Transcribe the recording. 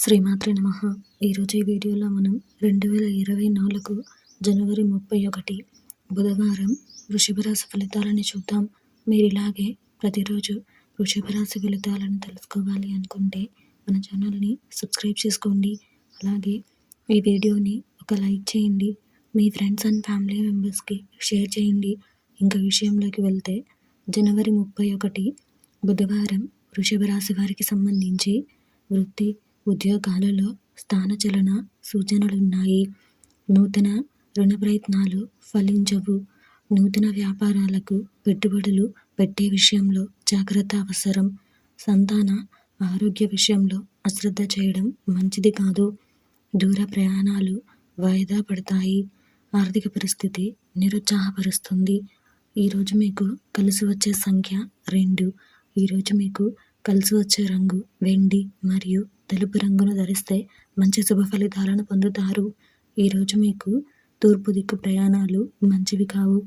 శ్రీమాత్రే నమః. ఈరోజు ఈ వీడియోలో మనం 2024 జనవరి 31 బుధవారం వృషభ రాశి ఫలితాలని చూద్దాం. మీరు ఇలాగే ప్రతిరోజు వృషభ రాశి ఫలితాలను తెలుసుకోవాలి అనుకుంటే మన ఛానల్ని సబ్స్క్రైబ్ చేసుకోండి. అలాగే ఈ వీడియోని ఒక లైక్ చేయండి. మీ ఫ్రెండ్స్ అండ్ ఫ్యామిలీ మెంబర్స్కి షేర్ చేయండి. ఇంకా విషయంలోకి వెళ్తే జనవరి 31 బుధవారం వృషభ రాశి వారికి సంబంధించి వృత్తి ఉద్యోగాలలో స్థానచలన సూచనలున్నాయి. నూతన రుణ ప్రయత్నాలు ఫలించవు. నూతన వ్యాపారాలకు పెట్టుబడులు పెట్టే విషయంలో జాగ్రత్త అవసరం. సంతాన ఆరోగ్య విషయంలో అశ్రద్ధ చేయడం మంచిది కాదు. దూర ప్రయాణాలు వాయిదా పడతాయి. ఆర్థిక పరిస్థితి నిరుత్సాహపరుస్తుంది. ఈరోజు మీకు కలిసి వచ్చే సంఖ్య 2. ఈరోజు మీకు కలిసి వచ్చే రంగు వెండి మరియు తెలుపు రంగును ధరిస్తే మంచి శుభ ఫలితాలను పొందుతారు. ఈరోజు మీకు తూర్పు దిక్కు ప్రయాణాలు మంచివి కావు.